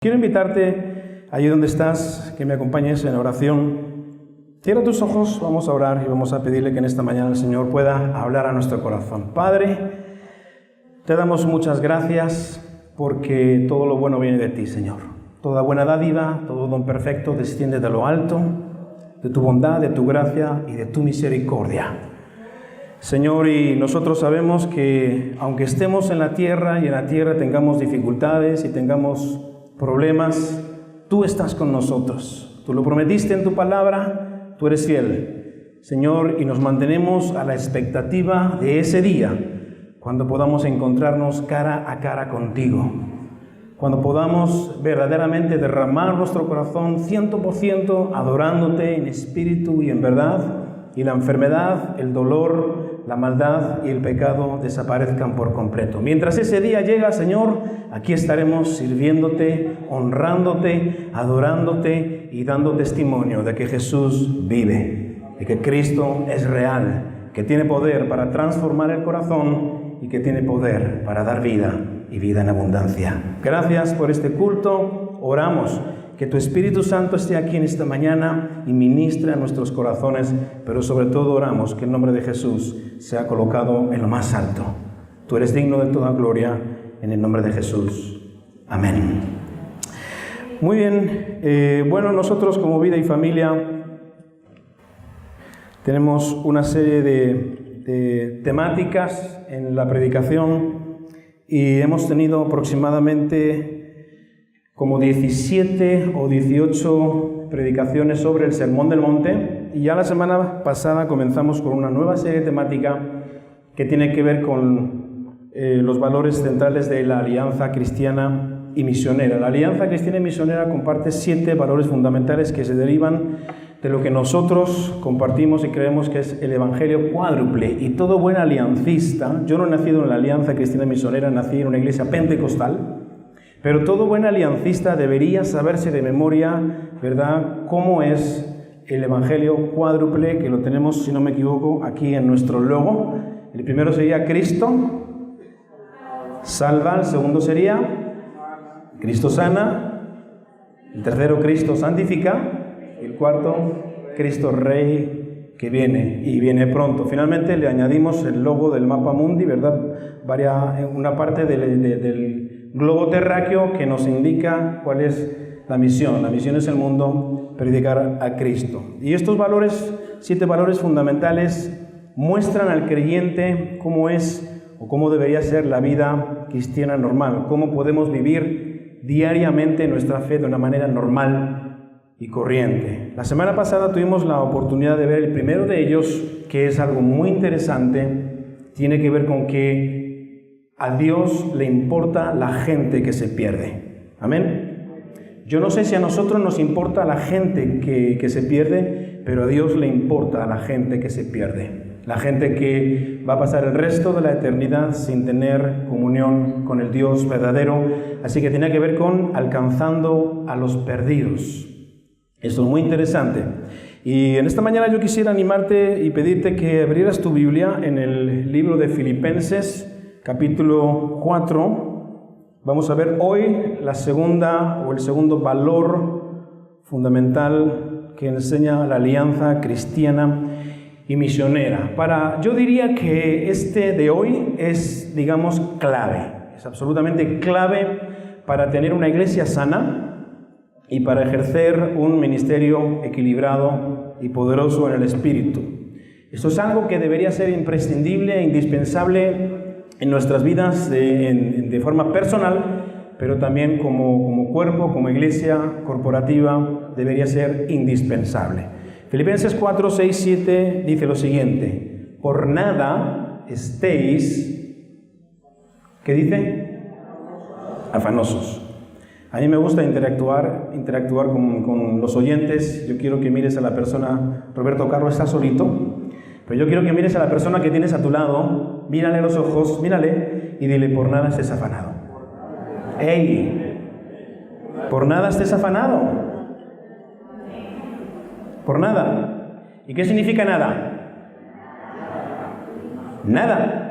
Quiero invitarte, allí donde estás, que me acompañes en oración. Cierra tus ojos, vamos a orar y vamos a pedirle que en esta mañana el Señor pueda hablar a nuestro corazón. Padre, te damos muchas gracias porque todo lo bueno viene de ti, Señor. Toda buena dádiva, todo don perfecto desciende de lo alto, de tu bondad, de tu gracia y de tu misericordia. Señor, y nosotros sabemos que aunque estemos en la tierra y en la tierra tengamos dificultades y tengamos problemas, tú estás con nosotros. Tú lo prometiste en tu palabra, tú eres fiel, Señor, y nos mantenemos a la expectativa de ese día, cuando podamos encontrarnos cara a cara contigo, cuando podamos verdaderamente derramar nuestro corazón 100% adorándote en espíritu y en verdad, y la enfermedad, el dolor, la maldad y el pecado desaparezcan por completo. Mientras ese día llega, Señor, aquí estaremos sirviéndote, honrándote, adorándote y dando testimonio de que Jesús vive, de que Cristo es real, que tiene poder para transformar el corazón y que tiene poder para dar vida y vida en abundancia. Gracias por este culto. Oramos que tu Espíritu Santo esté aquí en esta mañana y ministre a nuestros corazones, pero sobre todo oramos que el nombre de Jesús sea colocado en lo más alto. Tú eres digno de toda gloria, en el nombre de Jesús. Amén. Muy bien, bueno, nosotros como Vida y Familia tenemos una serie de temáticas en la predicación y hemos tenido aproximadamente como 17 o 18 predicaciones sobre el Sermón del Monte, y ya la semana pasada comenzamos con una nueva serie temática que tiene que ver con los valores centrales de la Alianza Cristiana y Misionera. La Alianza Cristiana y Misionera comparte 7 valores fundamentales que se derivan de lo que nosotros compartimos y creemos que es el Evangelio cuádruple. Y todo buen aliancista, yo no he nacido en la Alianza Cristiana y Misionera, nací en una iglesia pentecostal, pero todo buen aliancista debería saberse de memoria, ¿verdad?, cómo es el Evangelio cuádruple, que lo tenemos, si no me equivoco, aquí en nuestro logo. El primero sería Cristo salva, el segundo sería Cristo sana, el tercero Cristo santifica, y el cuarto Cristo Rey que viene y viene pronto. Finalmente le añadimos el logo del mapa mundi, ¿verdad?, una parte del globo terráqueo que nos indica cuál es la misión. La misión es el mundo, predicar a Cristo. Y estos valores, 7 valores fundamentales, muestran al creyente cómo es o cómo debería ser la vida cristiana normal, cómo podemos vivir diariamente nuestra fe de una manera normal y corriente. La semana pasada tuvimos la oportunidad de ver el primero de ellos, que es algo muy interesante. Tiene que ver con que a Dios le importa la gente que se pierde. Amén. Yo no sé si a nosotros nos importa la gente que se pierde, pero a Dios le importa a la gente que se pierde. La gente que va a pasar el resto de la eternidad sin tener comunión con el Dios verdadero. Así que tiene que ver con alcanzando a los perdidos. Esto es muy interesante. Y en esta mañana yo quisiera animarte y pedirte que abrieras tu Biblia en el libro de Filipenses, capítulo 4, vamos a ver hoy la segunda o el segundo valor fundamental que enseña la alianza cristiana y misionera. Yo diría que este de hoy es, digamos, clave, es absolutamente clave para tener una iglesia sana y para ejercer un ministerio equilibrado y poderoso en el Espíritu. Esto es algo que debería ser imprescindible e indispensable en nuestras vidas de forma personal, pero también como cuerpo, como iglesia corporativa, debería ser indispensable. Filipenses 4, 6, 7 dice lo siguiente: por nada estéis, ¿qué dice? Afanosos. A mí me gusta interactuar con los oyentes. Yo quiero que mires a la persona. Roberto Carlos está solito, pero yo quiero que mires a la persona que tienes a tu lado, mírale a los ojos, mírale y dile: por nada estés afanado. ¡Ey! Por nada estés afanado. Por nada. ¿Y qué significa nada? Nada.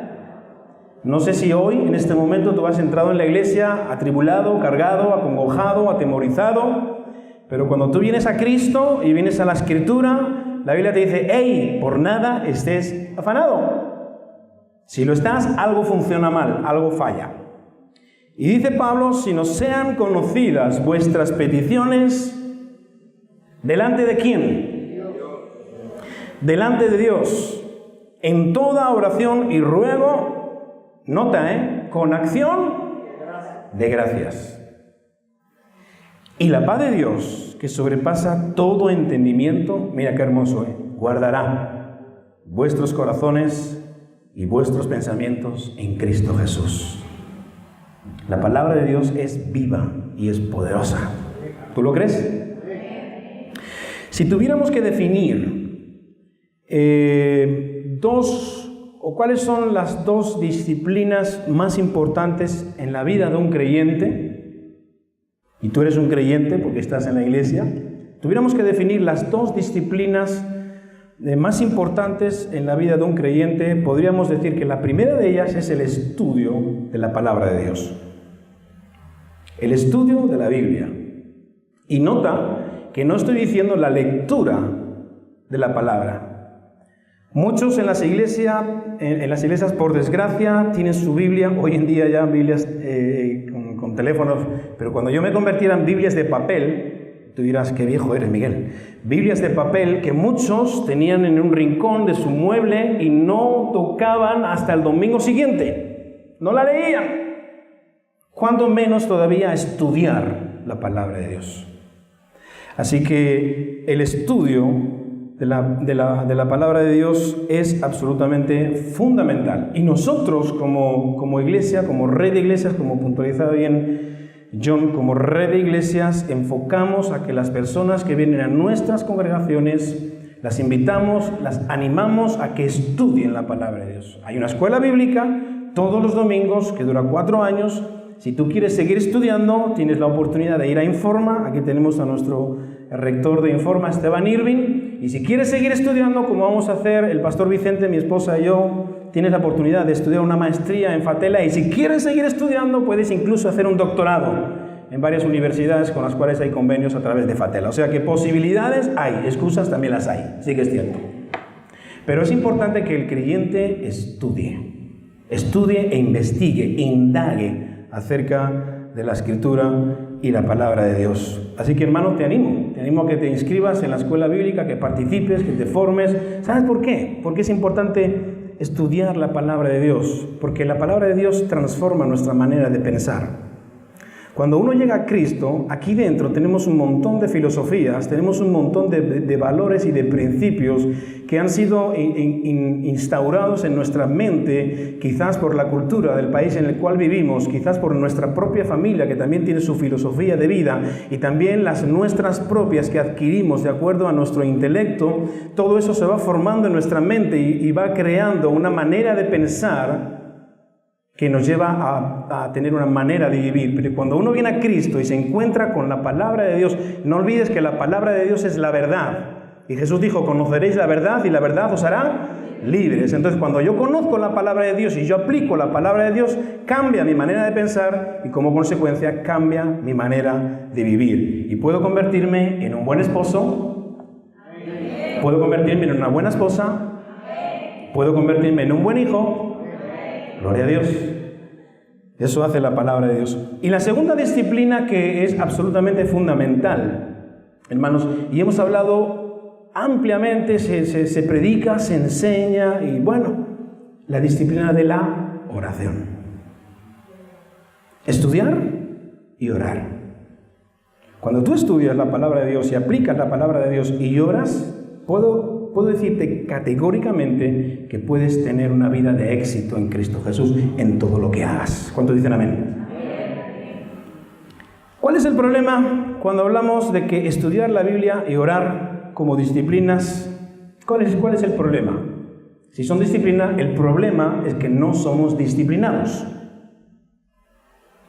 No sé si hoy, en este momento, tú has entrado en la iglesia atribulado, cargado, acongojado, atemorizado, pero cuando tú vienes a Cristo y vienes a la Escritura, la Biblia te dice, ¡hey! Por nada estés afanado. Si lo estás, algo funciona mal, algo falla. Y dice Pablo, si nos sean conocidas vuestras peticiones, ¿delante de quién? Delante de Dios. En toda oración y ruego, nota, con acción de gracias. Y la paz de Dios, que sobrepasa todo entendimiento, mira qué hermoso, guardará vuestros corazones y vuestros pensamientos en Cristo Jesús. La palabra de Dios es viva y es poderosa. ¿Tú lo crees? Si tuviéramos que definir cuáles son las dos disciplinas más importantes en la vida de un creyente, y tú eres un creyente porque estás en la iglesia, tuviéramos que definir las dos disciplinas más importantes en la vida de un creyente, podríamos decir que la primera de ellas es el estudio de la palabra de Dios. El estudio de la Biblia. Y nota que no estoy diciendo la lectura de la palabra. Muchos en las iglesias, por desgracia, tienen su Biblia, hoy en día ya Biblias con teléfonos, pero cuando yo me convertiera en Biblias de papel, tú dirás, qué viejo eres, Miguel. Biblias de papel que muchos tenían en un rincón de su mueble y no tocaban hasta el domingo siguiente. No la leían. Cuando menos todavía estudiar la palabra de Dios. Así que el estudio de la palabra de Dios es absolutamente fundamental. Y nosotros como iglesia, como red de iglesias, como puntualizaba bien John, como red de iglesias, enfocamos a que las personas que vienen a nuestras congregaciones, las invitamos, las animamos a que estudien la palabra de Dios. Hay una escuela bíblica todos los domingos que dura 4 años. Si tú quieres seguir estudiando, tienes la oportunidad de ir a Informa. Aquí tenemos a nuestro rector de Informa, Esteban Irving. Y si quieres seguir estudiando, como vamos a hacer el pastor Vicente, mi esposa y yo, tienes la oportunidad de estudiar una maestría en Fatela. Y si quieres seguir estudiando, puedes incluso hacer un doctorado en varias universidades con las cuales hay convenios a través de Fatela. O sea que posibilidades hay, excusas también las hay, sí que es cierto. Pero es importante que el creyente estudie e investigue, indague acerca de la Escritura y la palabra de Dios. Así que, hermano, te animo a que te inscribas en la escuela bíblica, que participes, que te formes. ¿Sabes por qué? Porque es importante estudiar la palabra de Dios, porque la palabra de Dios transforma nuestra manera de pensar. Cuando uno llega a Cristo, aquí dentro tenemos un montón de filosofías, tenemos un montón de valores y de principios que han sido instaurados en nuestra mente, quizás por la cultura del país en el cual vivimos, quizás por nuestra propia familia, que también tiene su filosofía de vida, y también las nuestras propias que adquirimos de acuerdo a nuestro intelecto. Todo eso se va formando en nuestra mente y va creando una manera de pensar que nos lleva a tener una manera de vivir. Pero cuando uno viene a Cristo y se encuentra con la palabra de Dios, no olvides que la palabra de Dios es la verdad. Y Jesús dijo, conoceréis la verdad y la verdad os hará libres. Entonces, cuando yo conozco la palabra de Dios y yo aplico la palabra de Dios, cambia mi manera de pensar y como consecuencia cambia mi manera de vivir. Y puedo convertirme en un buen esposo, puedo convertirme en una buena esposa, puedo convertirme en un buen hijo. Gloria a Dios. Eso hace la palabra de Dios. Y la segunda disciplina que es absolutamente fundamental, hermanos, y hemos hablado ampliamente, se predica, se enseña, y bueno, la disciplina de la oración. Estudiar y orar. Cuando tú estudias la palabra de Dios y aplicas la palabra de Dios y oras, puedo decirte categóricamente que puedes tener una vida de éxito en Cristo Jesús en todo lo que hagas. ¿Cuántos dicen amén? ¿Cuál es el problema cuando hablamos de que estudiar la Biblia y orar como disciplinas? ¿Cuál es el problema? Si son disciplinas, el problema es que no somos disciplinados.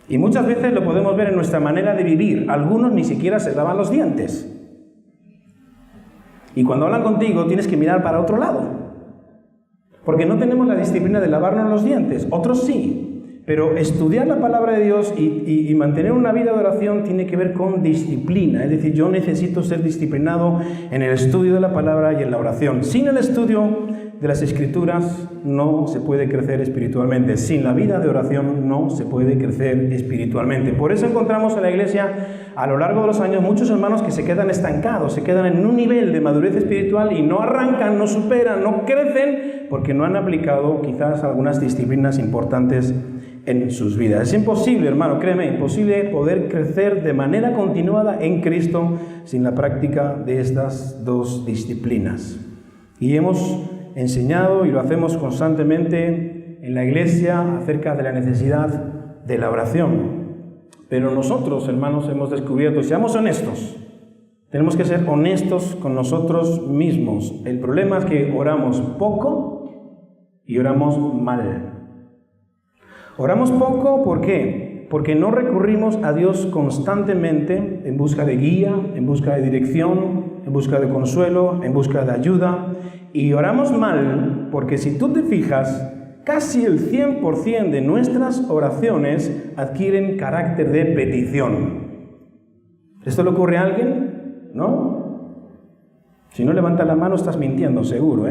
Y muchas veces lo podemos ver en nuestra manera de vivir. Algunos ni siquiera se lavan los dientes. Y cuando hablan contigo tienes que mirar para otro lado. porque no tenemos la disciplina de lavarnos los dientes. Otros sí. Pero estudiar la palabra de Dios y mantener una vida de oración tiene que ver con disciplina. Es decir, yo necesito ser disciplinado en el estudio de la palabra y en la oración. Sin el estudio de las Escrituras no se puede crecer espiritualmente. Sin la vida de oración no se puede crecer espiritualmente. Por eso encontramos en la iglesia a lo largo de los años muchos hermanos que se quedan estancados, se quedan en un nivel de madurez espiritual y no arrancan, no superan, no crecen porque no han aplicado quizás algunas disciplinas importantes en sus vidas. Es imposible, hermano, créeme, imposible poder crecer de manera continuada en Cristo sin la práctica de estas dos disciplinas. Y hemos enseñado y lo hacemos constantemente en la iglesia acerca de la necesidad de la oración. Pero nosotros, hermanos, hemos descubierto, seamos honestos, tenemos que ser honestos con nosotros mismos. El problema es que oramos poco y oramos mal. Oramos poco, ¿por qué? Porque no recurrimos a Dios constantemente en busca de guía, en busca de dirección, en busca de consuelo, en busca de ayuda. Y oramos mal porque si tú te fijas, casi el 100% de nuestras oraciones adquieren carácter de petición. ¿Esto le ocurre a alguien? ¿No? Si no levanta la mano estás mintiendo, seguro,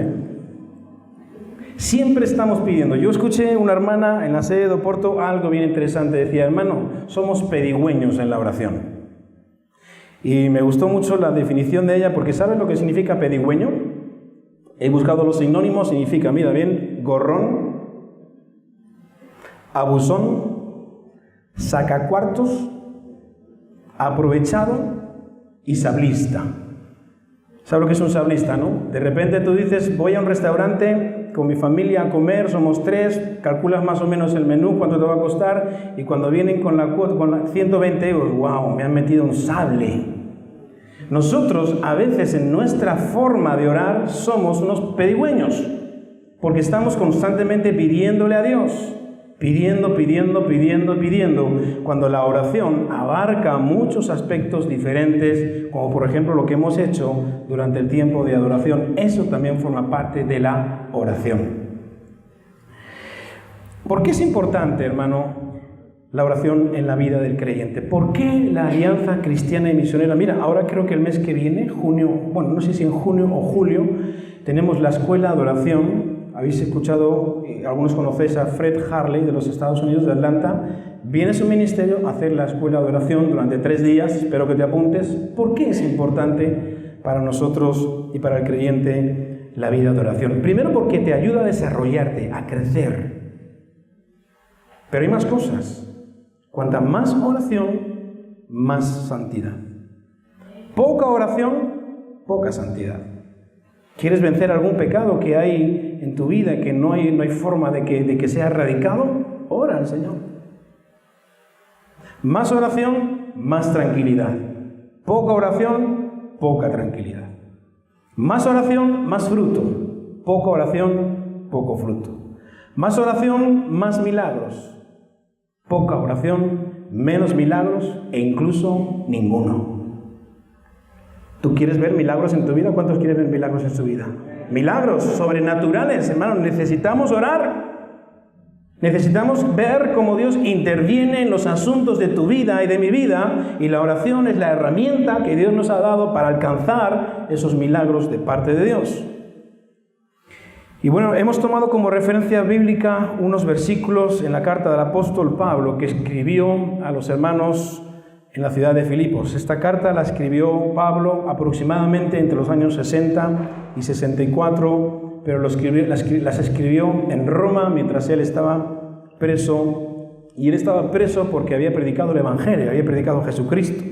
Siempre estamos pidiendo. Yo escuché una hermana en la sede de Oporto algo bien interesante. Decía, hermano, somos pedigüeños en la oración. Y me gustó mucho la definición de ella porque ¿sabes lo que significa pedigüeño? He buscado los sinónimos, significa, mira bien, gorrón, abusón, sacacuartos, aprovechado y sablista. ¿Sabes lo que es un sablista, no? De repente tú dices, voy a un restaurante con mi familia a comer, somos 3, calculas más o menos el menú, cuánto te va a costar, y cuando vienen con la cuota, con 120 euros, ¡wow!, me han metido un sable. Nosotros, a veces, en nuestra forma de orar, somos unos pedigüeños, porque estamos constantemente pidiéndole a Dios. Pidiendo, cuando la oración abarca muchos aspectos diferentes, como por ejemplo lo que hemos hecho durante el tiempo de adoración. Eso también forma parte de la oración. ¿Por qué es importante, hermano, la oración en la vida del creyente? ¿Por qué la Alianza Cristiana y Misionera? Mira, ahora creo que el mes que viene, junio, bueno, no sé si en junio o julio, tenemos la escuela de oración. Habéis escuchado, algunos conocéis a Fred Harley de los Estados Unidos, de Atlanta. Viene su ministerio a hacer la escuela de oración durante 3 días. Espero que te apuntes. ¿Por qué es importante para nosotros y para el creyente la vida de oración? Primero porque te ayuda a desarrollarte, a crecer. Pero hay más cosas. Cuanta más oración, más santidad. Poca oración, poca santidad. ¿Quieres vencer algún pecado que hay en tu vida que no hay forma de que sea erradicado? Ora al Señor. Más oración, más tranquilidad. Poca oración, poca tranquilidad. Más oración, más fruto. Poca oración, poco fruto. Más oración, más milagros. Poca oración, menos milagros e incluso ninguno. ¿Tú quieres ver milagros en tu vida? ¿Cuántos quieren ver milagros en su vida? Milagros sobrenaturales, hermanos. Necesitamos orar. Necesitamos ver cómo Dios interviene en los asuntos de tu vida y de mi vida. Y la oración es la herramienta que Dios nos ha dado para alcanzar esos milagros de parte de Dios. Y bueno, hemos tomado como referencia bíblica unos versículos en la carta del apóstol Pablo que escribió a los hermanos en la ciudad de Filipos. Esta carta la escribió Pablo aproximadamente entre los años 60 y 64, pero las escribió en Roma mientras él estaba preso, y él estaba preso porque había predicado el Evangelio, había predicado a Jesucristo.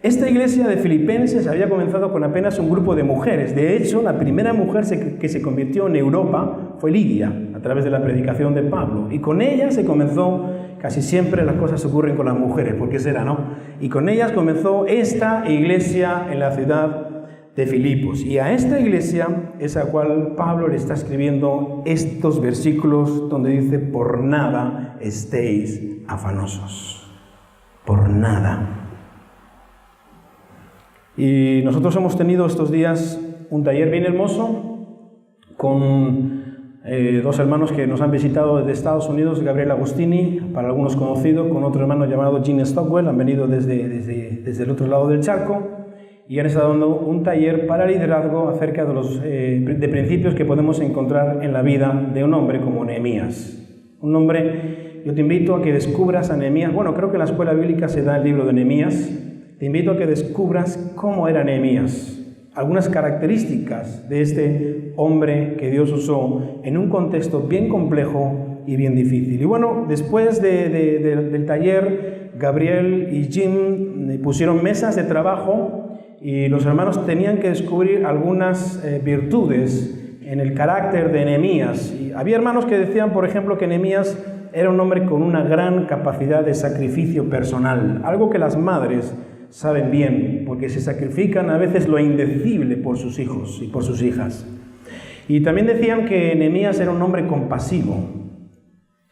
Esta iglesia de Filipenses había comenzado con apenas un grupo de mujeres. De hecho, la primera mujer que se convirtió en Europa fue Lidia, a través de la predicación de Pablo. Y con ella se comenzó, casi siempre las cosas ocurren con las mujeres, ¿por qué será, no? Y con ellas comenzó esta iglesia en la ciudad de Filipos. Y a esta iglesia es a cual Pablo le está escribiendo estos versículos donde dice, por nada estéis afanosos. Por nada. Y nosotros hemos tenido estos días un taller bien hermoso con dos hermanos que nos han visitado desde Estados Unidos, Gabriel Agostini, para algunos conocido, con otro hermano llamado Gene Stockwell, han venido desde el otro lado del charco y han estado dando un taller para liderazgo acerca de los de principios que podemos encontrar en la vida de un hombre como Nehemías. Un hombre, yo te invito a que descubras a Nehemías. Bueno, creo que en la escuela bíblica se da el libro de Nehemías. Te invito a que descubras cómo era Nehemías, algunas características de este hombre que Dios usó en un contexto bien complejo y bien difícil. Y bueno, después del taller, Gabriel y Jim pusieron mesas de trabajo y los hermanos tenían que descubrir algunas virtudes en el carácter de Nehemías. Y había hermanos que decían, por ejemplo, que Nehemías era un hombre con una gran capacidad de sacrificio personal, algo que las madres saben bien, porque se sacrifican a veces lo indecible por sus hijos y por sus hijas. Y también decían que Nehemías era un hombre compasivo.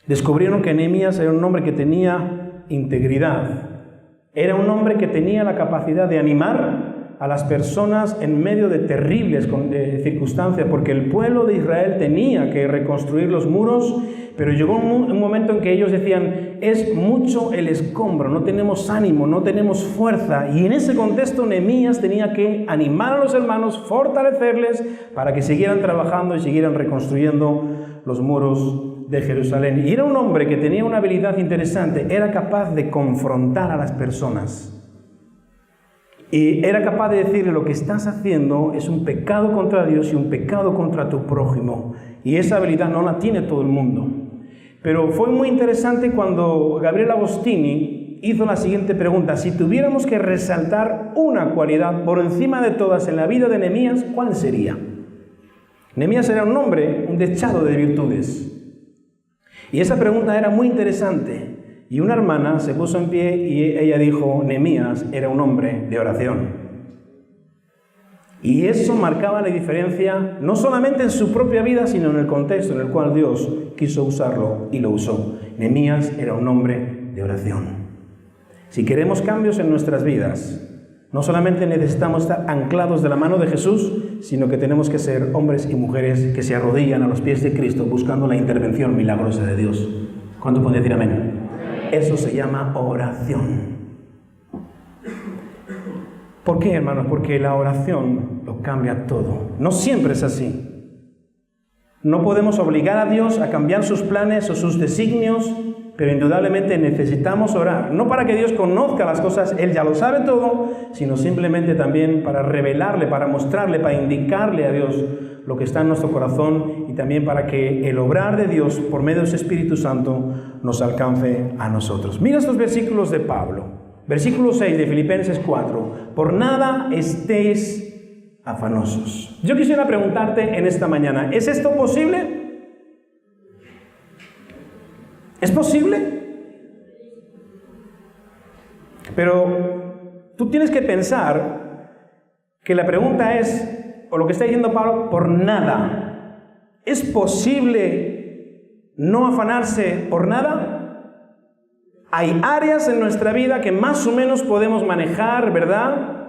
Descubrieron que Nehemías era un hombre que tenía integridad. Era un hombre que tenía la capacidad de animar a las personas en medio de terribles circunstancias, porque el pueblo de Israel tenía que reconstruir los muros, pero llegó un momento en que ellos decían, es mucho el escombro, no tenemos ánimo, no tenemos fuerza, y en ese contexto Nehemías tenía que animar a los hermanos, fortalecerles para que siguieran trabajando y siguieran reconstruyendo los muros de Jerusalén. Y era un hombre que tenía una habilidad interesante, era capaz de confrontar a las personas. Y era capaz de decirle, lo que estás haciendo es un pecado contra Dios y un pecado contra tu prójimo. Y esa habilidad no la tiene todo el mundo. Pero fue muy interesante cuando Gabriel Agostini hizo la siguiente pregunta. Si tuviéramos que resaltar una cualidad por encima de todas en la vida de Nehemías, ¿cuál sería? Nehemías era un hombre, un dechado de virtudes. Y esa pregunta era muy interesante. Y una hermana se puso en pie y ella dijo, Nehemías era un hombre de oración. Y eso marcaba la diferencia, no solamente en su propia vida, sino en el contexto en el cual Dios quiso usarlo y lo usó. Nehemías era un hombre de oración. Si queremos cambios en nuestras vidas, no solamente necesitamos estar anclados de la mano de Jesús, sino que tenemos que ser hombres y mujeres que se arrodillan a los pies de Cristo buscando la intervención milagrosa de Dios. ¿Cuánto pueden decir amén? Eso se llama oración. ¿Por qué, hermanos? Porque la oración lo cambia todo. No siempre es así. No podemos obligar a Dios a cambiar sus planes o sus designios, pero indudablemente necesitamos orar. No para que Dios conozca las cosas, Él ya lo sabe todo, sino simplemente también para revelarle, para mostrarle, para indicarle a Dios lo que está en nuestro corazón y también para que el obrar de Dios por medio de su Espíritu Santo nos alcance a nosotros. Mira estos versículos de Pablo. Versículo 6 de Filipenses 4. Por nada estéis afanosos. Yo quisiera preguntarte en esta mañana, ¿es esto posible? ¿Es posible? Pero tú tienes que pensar que la pregunta es, o lo que está diciendo Pablo, por nada. ¿Es posible no afanarse por nada? Hay áreas en nuestra vida que más o menos podemos manejar, ¿verdad?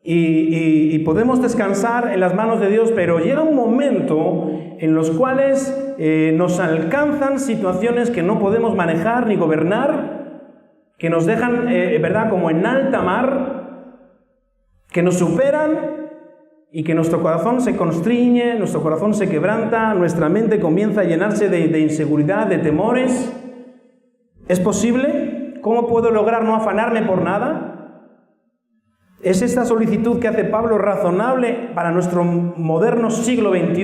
Y podemos descansar en las manos de Dios, pero llega un momento en los cuales nos alcanzan situaciones que no podemos manejar ni gobernar, que nos dejan, ¿verdad?, como en alta mar, que nos superan y que nuestro corazón se constriñe, nuestro corazón se quebranta, nuestra mente comienza a llenarse de inseguridad, de temores. ¿Es posible? ¿Cómo puedo lograr no afanarme por nada? ¿Es esta solicitud que hace Pablo razonable para nuestro moderno siglo XXI?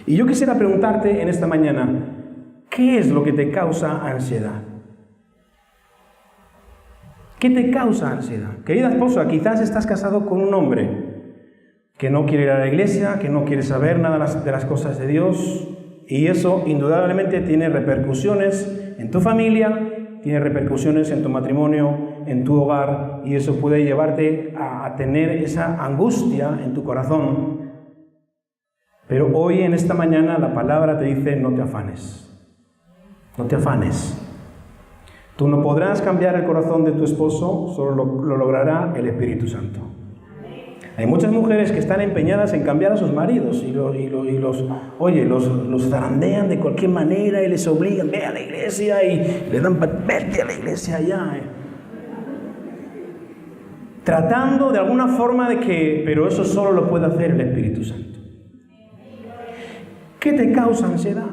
Y yo quisiera preguntarte en esta mañana, ¿qué es lo que te causa ansiedad? ¿Qué te causa ansiedad? Querida esposa, quizás estás casado con un hombre que no quiere ir a la iglesia, que no quiere saber nada de las cosas de Dios, y eso indudablemente tiene repercusiones en tu familia, tiene repercusiones en tu matrimonio, en tu hogar, y eso puede llevarte a tener esa angustia en tu corazón. Pero hoy, en esta mañana, la palabra te dice, no te afanes. No te afanes. Tú no podrás cambiar el corazón de tu esposo, solo lo logrará el Espíritu Santo. Hay muchas mujeres que están empeñadas en cambiar a sus maridos y los zarandean de cualquier manera y les obligan, ve a la iglesia y le dan, vete a la iglesia ya. Tratando de alguna forma pero eso solo lo puede hacer el Espíritu Santo. ¿Qué te causa ansiedad?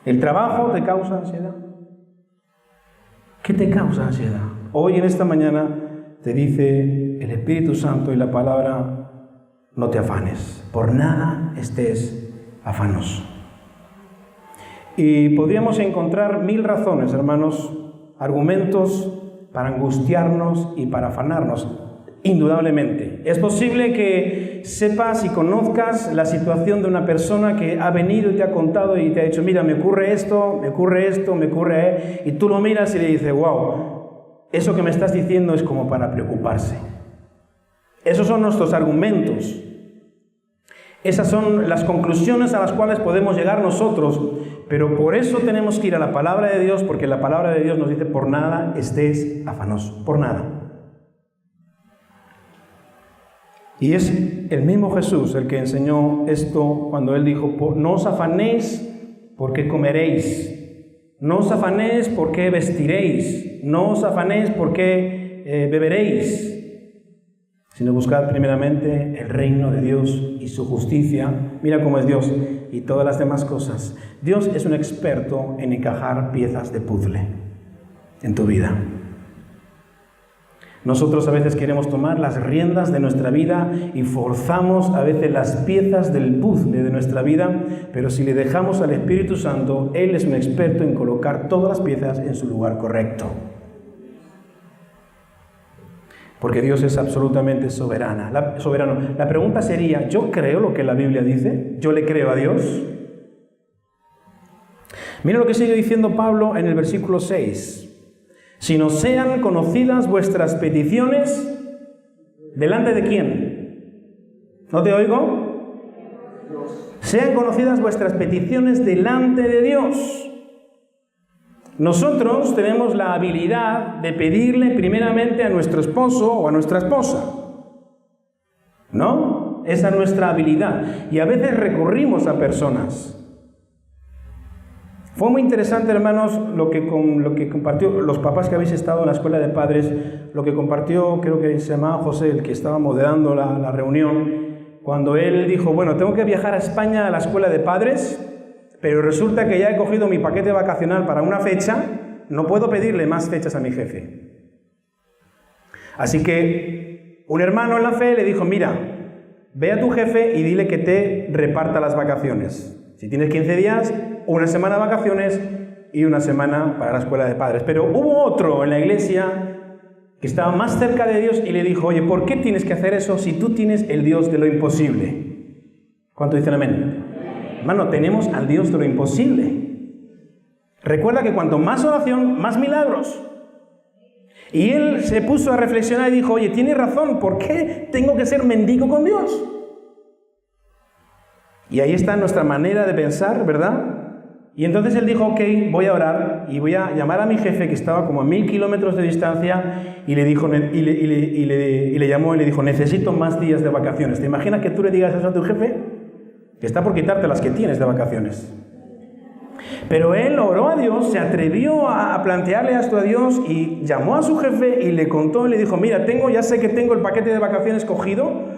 ¿El trabajo te causa ansiedad? ¿Qué te causa ansiedad? Hoy en esta mañana te dice el Espíritu Santo y la palabra, no te afanes, por nada estés afanoso. Y podríamos encontrar 1000 razones, hermanos, argumentos para angustiarnos y para afanarnos, indudablemente. Es posible que sepas y conozcas la situación de una persona que ha venido y te ha contado y te ha dicho, mira, me ocurre esto, y tú lo miras y le dices, wow, eso que me estás diciendo es como para preocuparse. Esos son nuestros argumentos. Esas son las conclusiones a las cuales podemos llegar nosotros, pero por eso tenemos que ir a la palabra de Dios, porque la palabra de Dios nos dice, por nada estés afanoso, por nada. Y es el mismo Jesús el que enseñó esto cuando Él dijo, no os afanéis porque comeréis, no os afanéis porque vestiréis, no os afanéis porque beberéis, sino buscad primeramente el reino de Dios y su justicia. Mira cómo es Dios y todas las demás cosas. Dios es un experto en encajar piezas de puzzle en tu vida. Nosotros a veces queremos tomar las riendas de nuestra vida y forzamos a veces las piezas del puzzle de nuestra vida, pero si le dejamos al Espíritu Santo, Él es un experto en colocar todas las piezas en su lugar correcto. Porque Dios es absolutamente soberano. La pregunta sería, ¿yo creo lo que la Biblia dice? ¿Yo le creo a Dios? Mira lo que sigue diciendo Pablo en el versículo 6. Si no sean conocidas vuestras peticiones, ¿delante de quién? ¿No te oigo? Sean conocidas vuestras peticiones delante de Dios. Nosotros tenemos la habilidad de pedirle primeramente a nuestro esposo o a nuestra esposa, ¿no? Esa es nuestra habilidad. Y a veces recurrimos a personas. Fue muy interesante, hermanos, lo que compartió los papás que habéis estado en la escuela de padres, lo que compartió, creo que se llamaba José, el que estaba moderando la reunión, cuando él dijo, bueno, tengo que viajar a España a la escuela de padres, pero resulta que ya he cogido mi paquete vacacional para una fecha, no puedo pedirle más fechas a mi jefe. Así que un hermano en la fe le dijo, mira, ve a tu jefe y dile que te reparta las vacaciones. Si tienes 15 días, una semana de vacaciones y una semana para la escuela de padres. Pero hubo otro en la iglesia que estaba más cerca de Dios y le dijo, oye, ¿por qué tienes que hacer eso si tú tienes el Dios de lo imposible? ¿Cuánto dicen amén? Hermano, tenemos al Dios de lo imposible. Recuerda que cuanto más oración, más milagros. Y él se puso a reflexionar y dijo, oye, tienes razón, ¿por qué tengo que ser mendigo con Dios? Y ahí está nuestra manera de pensar, ¿verdad? Y entonces él dijo, ok, voy a orar y voy a llamar a mi jefe que estaba como a 1000 kilómetros de distancia y le dijo, y le llamó y le dijo, necesito más días de vacaciones. ¿Te imaginas que tú le digas eso a tu jefe? Que está por quitarte las que tienes de vacaciones. Pero él oró a Dios, se atrevió a plantearle esto a Dios y llamó a su jefe y le contó y le dijo, mira, ya sé que tengo el paquete de vacaciones cogido,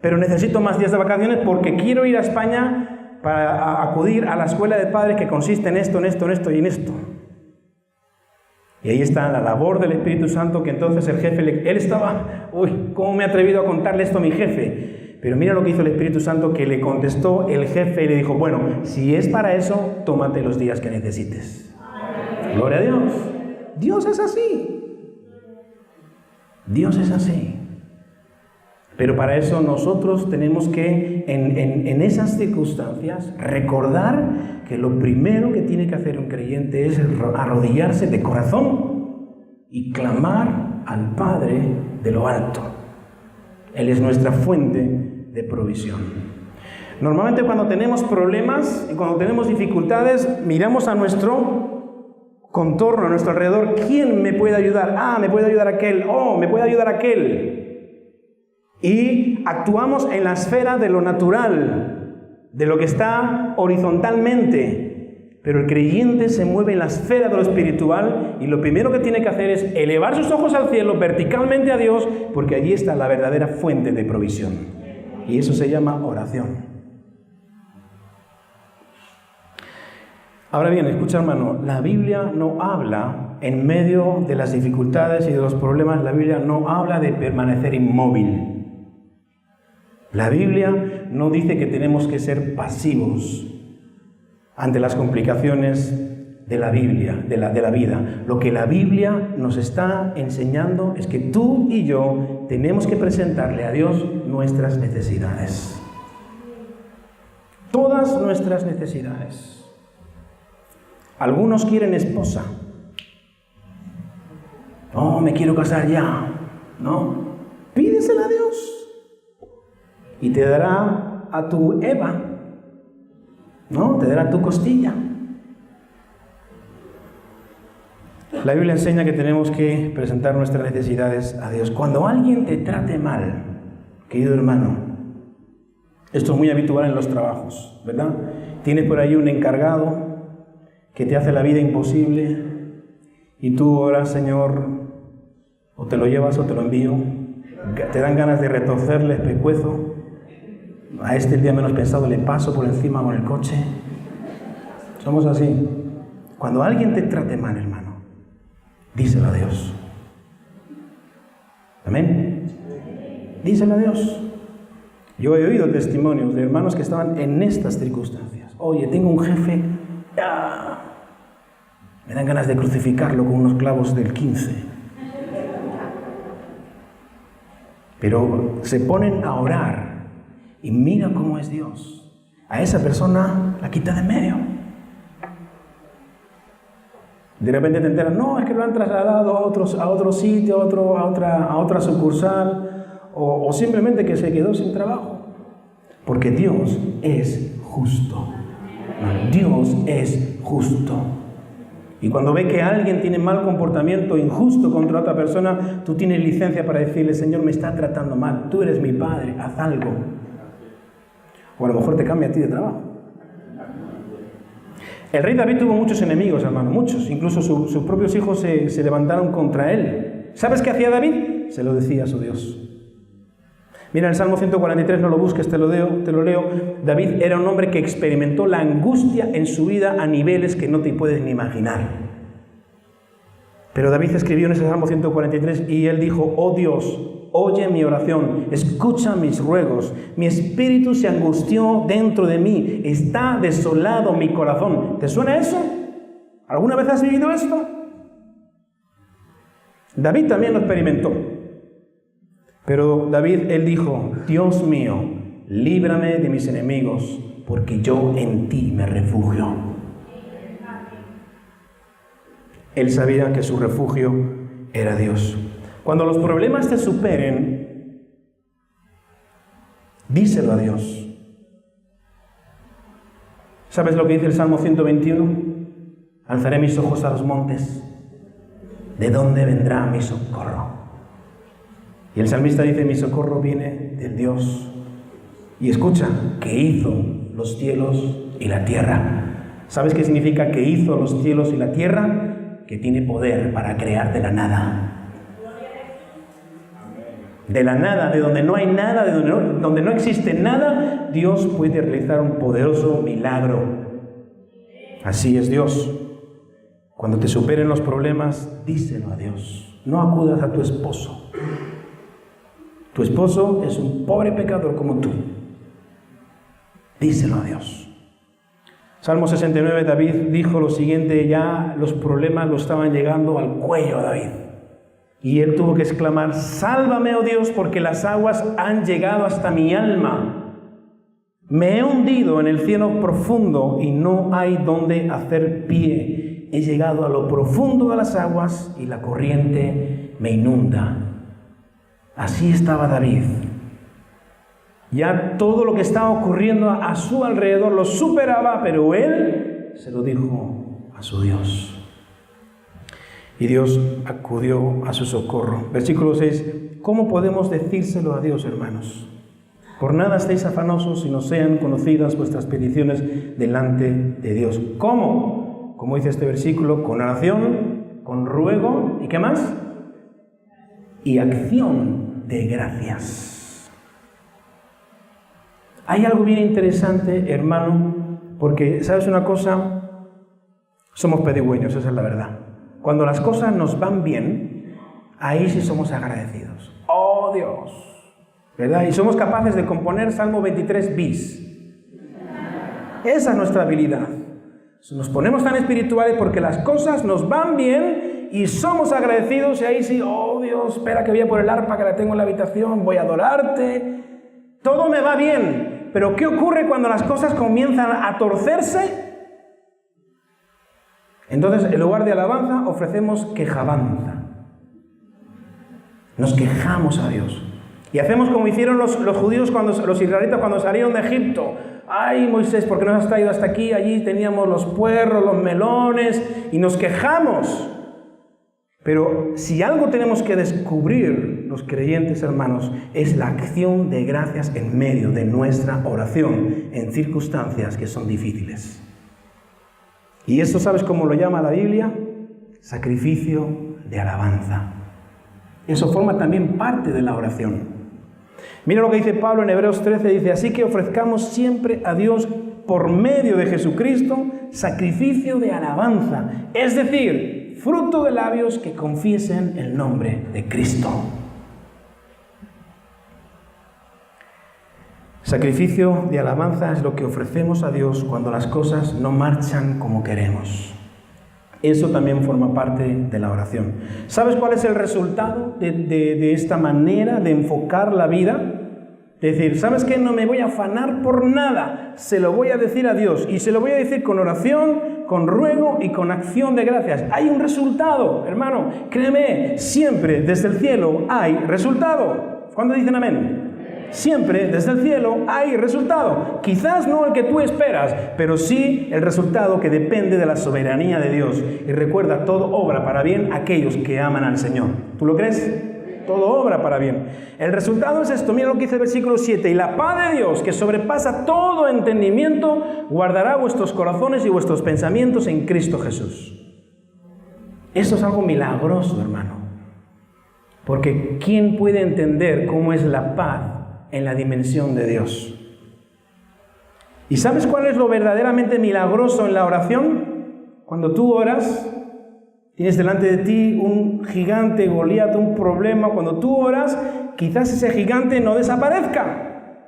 pero necesito más días de vacaciones porque quiero ir a España para acudir a la escuela de padres que consiste en esto, en esto, en esto y en esto. Y ahí está la labor del Espíritu Santo, que entonces el jefe, él estaba, ¿cómo me he atrevido a contarle esto a mi jefe? Pero mira lo que hizo el Espíritu Santo, que le contestó el jefe y le dijo, bueno, si es para eso, tómate los días que necesites. Gloria a Dios. Dios es así. Dios es así. Pero para eso nosotros tenemos que, en esas circunstancias, recordar que lo primero que tiene que hacer un creyente es arrodillarse de corazón y clamar al Padre de lo alto. Él es nuestra fuente de provisión. Normalmente cuando tenemos problemas y cuando tenemos dificultades, miramos a nuestro contorno, a nuestro alrededor. ¿Quién me puede ayudar? Me puede ayudar aquel. Me puede ayudar aquel. y actuamos en la esfera de lo natural, de lo que está horizontalmente. Pero el creyente se mueve en la esfera de lo espiritual y lo primero que tiene que hacer es elevar sus ojos al cielo, verticalmente a Dios, porque allí está la verdadera fuente de provisión. Y eso se llama oración. Ahora bien, escucha hermano, la Biblia no habla en medio de las dificultades y de los problemas, la Biblia no habla de permanecer inmóvil. La Biblia no dice que tenemos que ser pasivos ante las complicaciones de la Biblia, de la vida. Lo que la Biblia nos está enseñando es que tú y yo tenemos que presentarle a Dios nuestras necesidades. Todas nuestras necesidades. Algunos quieren esposa. No, me quiero casar ya. No, pídesela a Dios. Y te dará a tu Eva. ¿No? Te dará tu costilla. La Biblia enseña que tenemos que presentar nuestras necesidades a Dios. Cuando alguien te trate mal, querido hermano, esto es muy habitual en los trabajos, ¿verdad? Tienes por ahí un encargado que te hace la vida imposible y tú oras, Señor, o te lo llevas o te lo envío. Te dan ganas de retorcerle el pescuezo. A este el día menos pensado le paso por encima con el coche. Somos así. Cuando alguien te trate mal, hermano, díselo a Dios. ¿Amén? Díselo a Dios. Yo he oído testimonios de hermanos que estaban en estas circunstancias. Oye, tengo un jefe, me dan ganas de crucificarlo con unos clavos del 15. Pero se ponen a orar y mira cómo es Dios. A esa persona la quita de medio. De repente te enteras, no, es que lo han trasladado a otro sitio, a otra sucursal, o simplemente que se quedó sin trabajo. Porque Dios es justo. Dios es justo. Y cuando ve que alguien tiene mal comportamiento injusto contra otra persona, tú tienes licencia para decirle, Señor, me está tratando mal, tú eres mi Padre, haz algo. O a lo mejor te cambia a ti de trabajo. El rey David tuvo muchos enemigos, hermano, muchos. Incluso sus propios hijos se levantaron contra él. ¿Sabes qué hacía David? Se lo decía a su Dios. Mira, el Salmo 143, no lo busques, te lo leo. David era un hombre que experimentó la angustia en su vida a niveles que no te puedes ni imaginar. Pero David escribió en ese Salmo 143 y él dijo, oh Dios, oye mi oración, escucha mis ruegos. Mi espíritu se angustió dentro de mí, está desolado mi corazón. ¿Te suena eso? ¿Alguna vez has vivido esto? David también lo experimentó. Pero David, él dijo, Dios mío, líbrame de mis enemigos, porque yo en ti me refugio. Él sabía que su refugio era Dios. Cuando los problemas te superen, díselo a Dios. ¿Sabes lo que dice el Salmo 121? Alzaré mis ojos a los montes. ¿De dónde vendrá mi socorro? Y el salmista dice, mi socorro viene del Dios. Y escucha, que hizo los cielos y la tierra. ¿Sabes qué significa que hizo los cielos y la tierra? Que tiene poder para crear de la nada. De la nada, de donde no hay nada, donde no existe nada, Dios puede realizar un poderoso milagro. Así es Dios. Cuando te superen los problemas, díselo a Dios. No acudas a tu esposo. Tu esposo es un pobre pecador como tú. Díselo a Dios. Salmo 69, David dijo lo siguiente, ya los problemas lo estaban llegando al cuello a David. Y él tuvo que exclamar, sálvame, oh Dios, porque las aguas han llegado hasta mi alma. Me he hundido en el cielo profundo y no hay donde hacer pie. He llegado a lo profundo de las aguas y la corriente me inunda. Así estaba David. Ya todo lo que estaba ocurriendo a su alrededor lo superaba, pero él se lo dijo a su Dios. Y Dios acudió a su socorro. Versículo 6. ¿Cómo podemos decírselo a Dios, hermanos? Por nada estéis afanosos, sino sean conocidas vuestras peticiones delante de Dios. ¿Cómo? Como dice este versículo, con oración, con ruego, ¿y qué más? Y acción de gracias. Hay algo bien interesante, hermano, porque, ¿sabes una cosa? Somos pedigüeños, esa es la verdad. Cuando las cosas nos van bien, ahí sí somos agradecidos. ¡Oh, Dios! ¿Verdad? Y somos capaces de componer Salmo 23 bis. Esa es nuestra habilidad. Nos ponemos tan espirituales porque las cosas nos van bien y somos agradecidos y ahí sí, ¡oh, Dios! Espera que voy a por el arpa que la tengo en la habitación, voy a adorarte. Todo me va bien. Pero ¿qué ocurre cuando las cosas comienzan a torcerse? Entonces, en lugar de alabanza, ofrecemos quejabanza. Nos quejamos a Dios. Y hacemos como hicieron los judíos, los israelitas cuando salieron de Egipto. ¡Ay, Moisés, ¿por qué nos has traído hasta aquí? Allí teníamos los puerros, los melones, y nos quejamos. Pero si algo tenemos que descubrir, los creyentes hermanos, es la acción de gracias en medio de nuestra oración, en circunstancias que son difíciles. Y esto, ¿sabes cómo lo llama la Biblia? Sacrificio de alabanza. Eso forma también parte de la oración. Mira lo que dice Pablo en Hebreos 13, dice, así que ofrezcamos siempre a Dios por medio de Jesucristo sacrificio de alabanza, es decir, fruto de labios que confiesen el nombre de Cristo. Sacrificio de alabanza es lo que ofrecemos a Dios cuando las cosas no marchan como queremos. Eso también forma parte de la oración. ¿Sabes cuál es el resultado de esta manera de enfocar la vida? Es decir, ¿sabes qué? No me voy a afanar por nada. Se lo voy a decir a Dios. Y se lo voy a decir con oración, con ruego y con acción de gracias. Hay un resultado, hermano. Créeme, siempre desde el cielo hay resultado. ¿Cuándo dicen amén? Siempre desde el cielo hay resultado. Quizás no el que tú esperas, pero sí el resultado que depende de la soberanía de Dios. Y recuerda, todo obra para bien aquellos que aman al Señor. ¿Tú lo crees? Todo obra para bien. El resultado es esto. Mira lo que dice el versículo 7. Y la paz de Dios, que sobrepasa todo entendimiento, guardará vuestros corazones y vuestros pensamientos en Cristo Jesús. Eso es algo milagroso, hermano. Porque ¿quién puede entender cómo es la paz en la dimensión de Dios? ¿Y sabes cuál es lo verdaderamente milagroso en la oración? Cuando tú oras, tienes delante de ti un gigante, Goliat, un problema. Cuando tú oras, quizás ese gigante no desaparezca.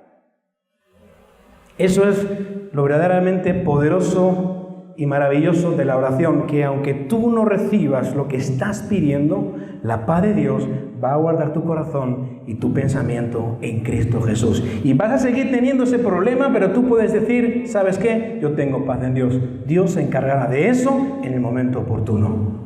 Eso es lo verdaderamente poderoso y maravilloso de la oración, que aunque tú no recibas lo que estás pidiendo, la paz de Dios va a guardar tu corazón y tu pensamiento en Cristo Jesús. Y vas a seguir teniendo ese problema, pero tú puedes decir, ¿sabes qué? Yo tengo paz en Dios. Dios se encargará de eso en el momento oportuno.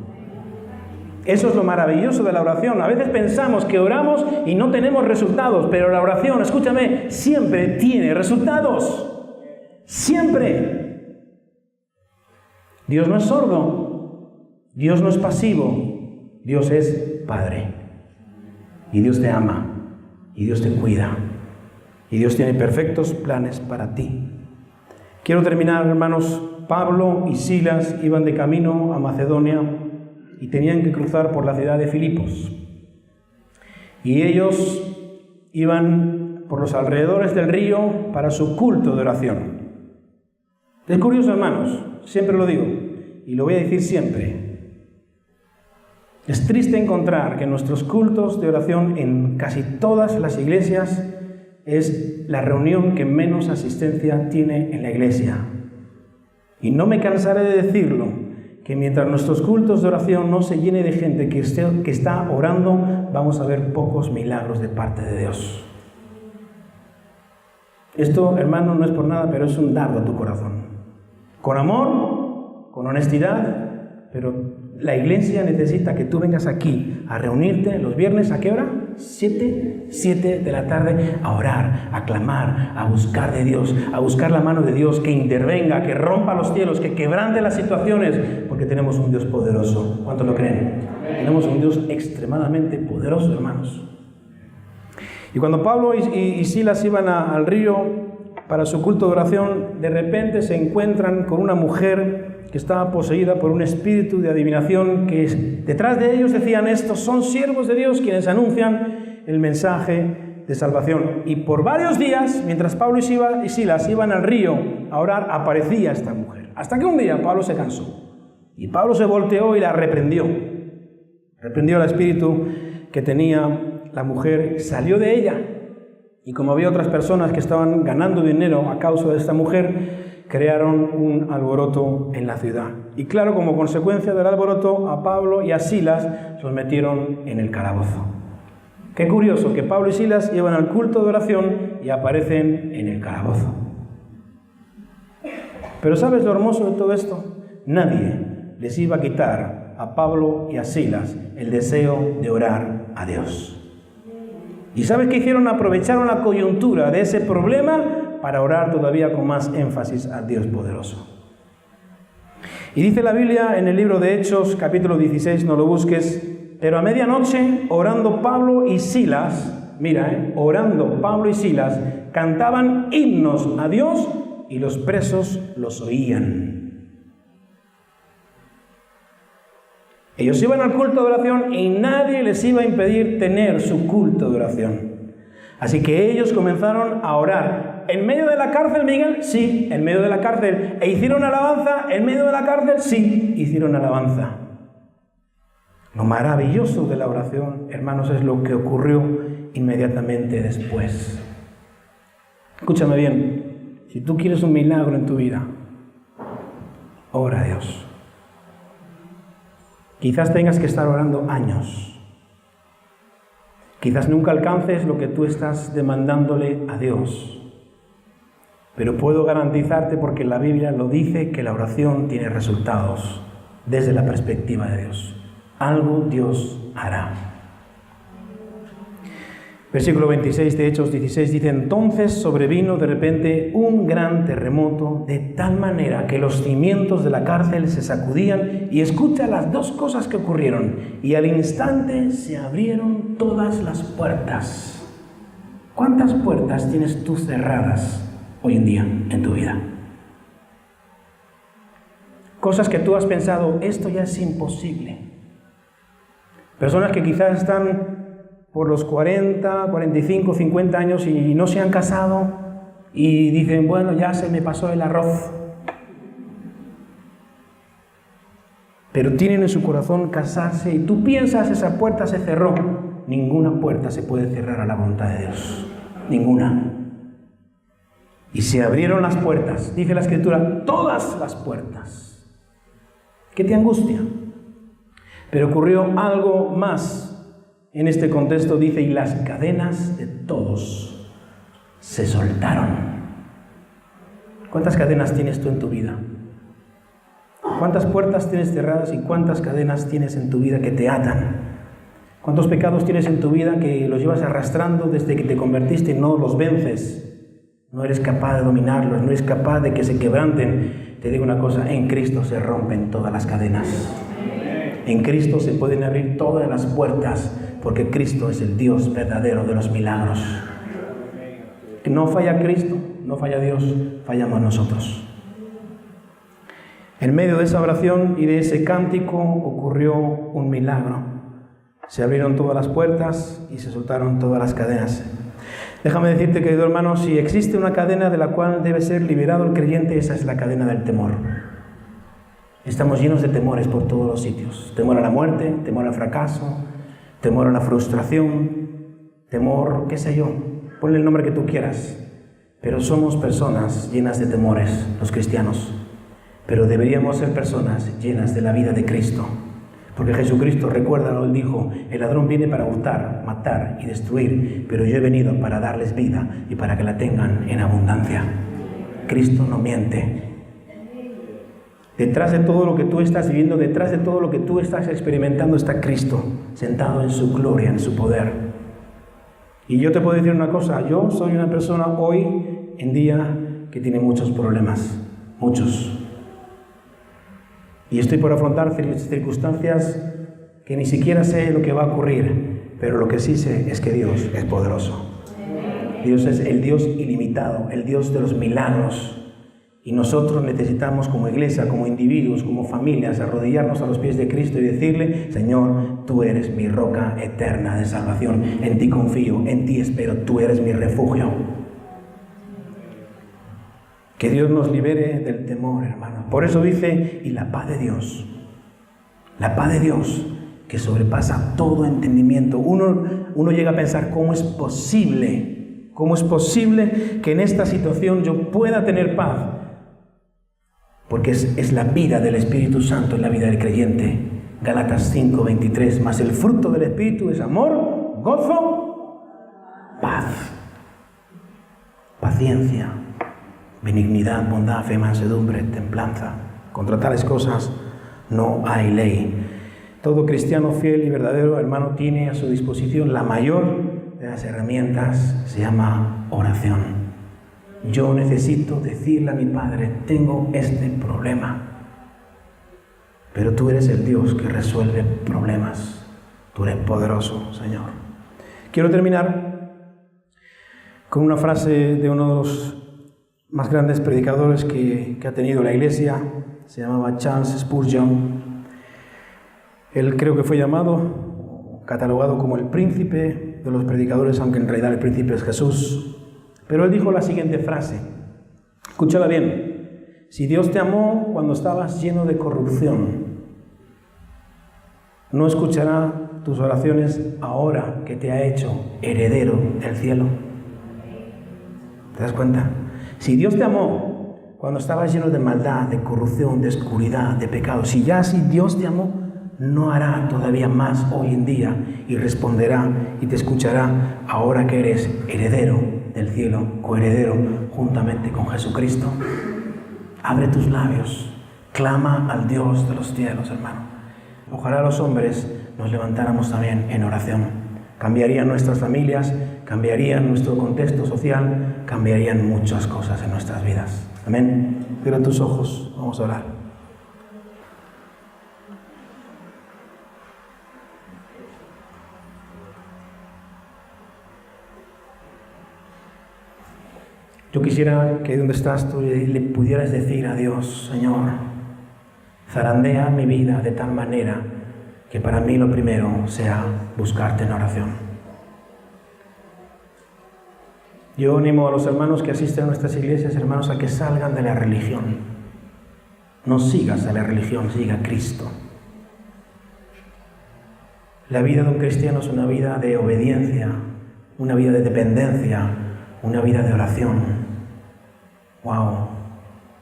Eso es lo maravilloso de la oración. A veces pensamos que oramos y no tenemos resultados, pero la oración, escúchame, siempre tiene resultados. Siempre. Dios no es sordo, Dios no es pasivo, Dios es Padre. Y Dios te ama, y Dios te cuida, y Dios tiene perfectos planes para ti. Quiero terminar, hermanos. Pablo y Silas iban de camino a Macedonia y tenían que cruzar por la ciudad de Filipos. Y ellos iban por los alrededores del río para su culto de oración. Es curioso, hermanos, siempre lo digo, y lo voy a decir siempre. Es triste encontrar que nuestros cultos de oración en casi todas las iglesias es la reunión que menos asistencia tiene en la iglesia. Y no me cansaré de decirlo, que mientras nuestros cultos de oración no se llene de gente que está orando, vamos a ver pocos milagros de parte de Dios. Esto, hermano, no es por nada, pero es un dardo a tu corazón. Con amor, con honestidad, pero la iglesia necesita que tú vengas aquí a reunirte los viernes, ¿a qué hora? 7 de la tarde, a orar, a clamar, a buscar de Dios, a buscar la mano de Dios, que intervenga, que rompa los cielos, que quebrante las situaciones, porque tenemos un Dios poderoso. ¿Cuántos lo creen? Tenemos un Dios extremadamente poderoso, hermanos. Y cuando Pablo y Silas iban al río para su culto de oración, de repente se encuentran con una mujer que estaba poseída por un espíritu de adivinación, que detrás de ellos decían: estos son siervos de Dios quienes anuncian el mensaje de salvación. Y por varios días, mientras Pablo y Silas iban al río a orar, aparecía esta mujer. Hasta que un día Pablo se cansó. Y Pablo se volteó y la reprendió. Reprendió al espíritu que tenía la mujer, salió de ella. Y como había otras personas que estaban ganando dinero a causa de esta mujer, crearon un alboroto en la ciudad. Y claro, como consecuencia del alboroto, a Pablo y a Silas los metieron en el calabozo. Qué curioso que Pablo y Silas llevan al culto de oración y aparecen en el calabozo. Pero ¿sabes lo hermoso de todo esto? Nadie les iba a quitar a Pablo y a Silas el deseo de orar a Dios. ¿Y sabes qué hicieron? Aprovecharon la coyuntura de ese problema para orar todavía con más énfasis al Dios poderoso. Y dice la Biblia en el libro de Hechos, capítulo 16, no lo busques, pero a medianoche, orando Pablo y Silas, orando Pablo y Silas, cantaban himnos a Dios y los presos los oían. Ellos iban al culto de oración y nadie les iba a impedir tener su culto de oración. Así que ellos comenzaron a orar. ¿En medio de la cárcel, Miguel? Sí, en medio de la cárcel. ¿E hicieron alabanza? ¿En medio de la cárcel? Sí, hicieron alabanza. Lo maravilloso de la oración, hermanos, es lo que ocurrió inmediatamente después. Escúchame bien. Si tú quieres un milagro en tu vida, ora a Dios. Quizás tengas que estar orando años. Quizás nunca alcances lo que tú estás demandándole a Dios. Pero puedo garantizarte, porque la Biblia lo dice, que la oración tiene resultados desde la perspectiva de Dios. Algo Dios hará. Versículo 26 de Hechos 16 dice: entonces sobrevino de repente un gran terremoto, de tal manera que los cimientos de la cárcel se sacudían. Y escucha las dos cosas que ocurrieron. Y al instante se abrieron todas las puertas. ¿Cuántas puertas tienes tú cerradas hoy en día en tu vida? Cosas que tú has pensado, esto ya es imposible. Personas que quizás están por los 40, 45, 50 años y no se han casado y dicen: bueno, ya se me pasó el arroz. Pero tienen en su corazón casarse y tú piensas: esa puerta se cerró. Ninguna puerta se puede cerrar a la voluntad de Dios. Ninguna. Y se abrieron las puertas, dice la Escritura, todas las puertas. ¿Qué te angustia? Pero ocurrió algo más. En este contexto dice: y las cadenas de todos se soltaron. ¿Cuántas cadenas tienes tú en tu vida? ¿Cuántas puertas tienes cerradas y cuántas cadenas tienes en tu vida que te atan? ¿Cuántos pecados tienes en tu vida que los llevas arrastrando desde que te convertiste y no los vences? No eres capaz de dominarlos, no eres capaz de que se quebranten. Te digo una cosa: en Cristo se rompen todas las cadenas. En Cristo se pueden abrir todas las puertas, porque Cristo es el Dios verdadero de los milagros. No falla Cristo, no falla Dios, fallamos nosotros. En medio de esa oración y de ese cántico ocurrió un milagro. Se abrieron todas las puertas y se soltaron todas las cadenas. Déjame decirte, querido hermano, si existe una cadena de la cual debe ser liberado el creyente, esa es la cadena del temor. Estamos llenos de temores por todos los sitios. Temor a la muerte, temor al fracaso, temor a la frustración, temor, qué sé yo, ponle el nombre que tú quieras. Pero somos personas llenas de temores, los cristianos. Pero deberíamos ser personas llenas de la vida de Cristo. Porque Jesucristo, recuérdalo, Él dijo: el ladrón viene para hurtar, matar y destruir, pero yo he venido para darles vida y para que la tengan en abundancia. Cristo no miente. Detrás de todo lo que tú estás viviendo, detrás de todo lo que tú estás experimentando, está Cristo, sentado en su gloria, en su poder. Y yo te puedo decir una cosa: yo soy una persona hoy en día que tiene muchos problemas, muchos. Y estoy por afrontar circunstancias que ni siquiera sé lo que va a ocurrir, pero lo que sí sé es que Dios es poderoso. Dios es el Dios ilimitado, el Dios de los milagros. Y nosotros necesitamos como iglesia, como individuos, como familias, arrodillarnos a los pies de Cristo y decirle: Señor, tú eres mi roca eterna de salvación, en ti confío, en ti espero, tú eres mi refugio. Que Dios nos libere del temor, hermano. Por eso dice: y la paz de Dios, que sobrepasa todo entendimiento. Uno llega a pensar: ¿cómo es posible que en esta situación yo pueda tener paz? Porque es la vida del Espíritu Santo en la vida del creyente. Gálatas 5:23, mas el fruto del Espíritu es amor, gozo, paz, paciencia, benignidad, bondad, fe, mansedumbre, templanza. Contra tales cosas no hay ley. Todo cristiano fiel y verdadero, hermano, tiene a su disposición la mayor de las herramientas, se llama oración. Yo necesito decirle a mi Padre: tengo este problema. Pero tú eres el Dios que resuelve problemas. Tú eres poderoso, Señor. Quiero terminar con una frase de uno de los más grandes predicadores que ha tenido la iglesia. Se llamaba Charles Spurgeon. Él creo que fue llamado, catalogado como el príncipe de los predicadores, aunque en realidad el príncipe es Jesús. Pero él dijo la siguiente frase, escúchala bien: si Dios te amó cuando estabas lleno de corrupción, ¿no escuchará tus oraciones ahora que te ha hecho heredero del cielo? ¿Te das cuenta? Si Dios te amó cuando estabas lleno de maldad, de corrupción, de oscuridad, de pecado, si Dios te amó, no hará todavía más hoy en día y responderá y te escuchará ahora que eres heredero del cielo, coheredero juntamente con Jesucristo. Abre tus labios, clama al Dios de los cielos, hermano. Ojalá los hombres nos levantáramos también en oración. Cambiarían nuestras familias, cambiarían nuestro contexto social, cambiarían muchas cosas en nuestras vidas. Amén. Cierra tus ojos, vamos a orar. Yo quisiera que donde estás tú le pudieras decir a Dios: Señor, zarandea mi vida de tal manera que para mí lo primero sea buscarte en oración. Yo animo a los hermanos que asisten a nuestras iglesias, hermanos, a que salgan de la religión. No sigas a la religión, siga a Cristo. La vida de un cristiano es una vida de obediencia, una vida de dependencia, una vida de oración. ¡Wow!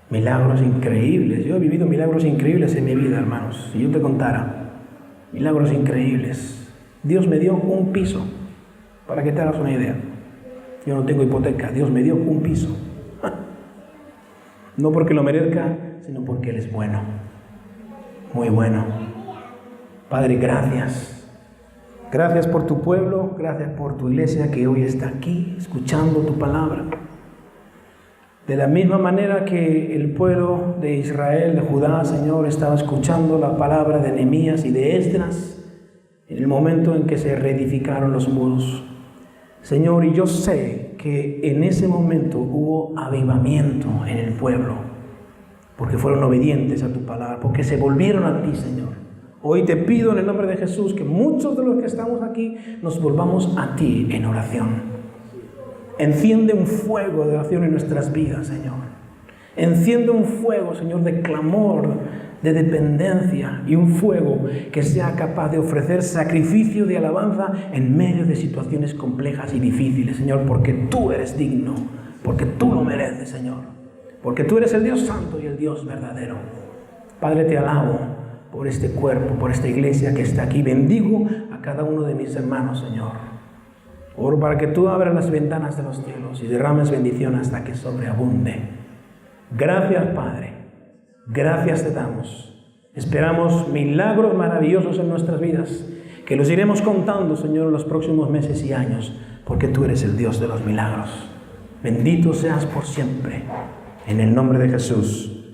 Milagros increíbles. Yo he vivido milagros increíbles en mi vida, hermanos. Si yo te contara, milagros increíbles. Dios me dio un piso, para que te hagas una idea. Yo no tengo hipoteca, Dios me dio un piso. No porque lo merezca, sino porque Él es bueno. Muy bueno. Padre, gracias. Gracias por tu pueblo, gracias por tu iglesia que hoy está aquí escuchando tu palabra. De la misma manera que el pueblo de Israel, de Judá, Señor, estaba escuchando la palabra de Nehemías y de Esdras en el momento en que se reedificaron los muros. Señor, y yo sé que en ese momento hubo avivamiento en el pueblo, porque fueron obedientes a tu palabra, porque se volvieron a ti, Señor. Hoy te pido en el nombre de Jesús que muchos de los que estamos aquí nos volvamos a ti en oración. Enciende un fuego de oración en nuestras vidas, Señor. Enciende un fuego, Señor, de clamor, de dependencia, y un fuego que sea capaz de ofrecer sacrificio de alabanza en medio de situaciones complejas y difíciles, Señor, porque tú eres digno, porque tú lo mereces, Señor, porque tú eres el Dios santo y el Dios verdadero. Padre, te alabo por este cuerpo, por esta iglesia que está aquí. Bendigo a cada uno de mis hermanos, Señor. Oro para que tú abras las ventanas de los cielos y derrames bendición hasta que sobreabunde. Gracias, Padre. Gracias te damos. Esperamos milagros maravillosos en nuestras vidas, que los iremos contando, Señor, en los próximos meses y años, porque tú eres el Dios de los milagros. Bendito seas por siempre. En el nombre de Jesús.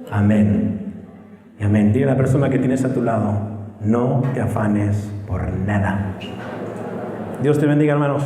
Amén. Y amén. Dile a la persona que tienes a tu lado: no te afanes por nada. Dios te bendiga, hermanos.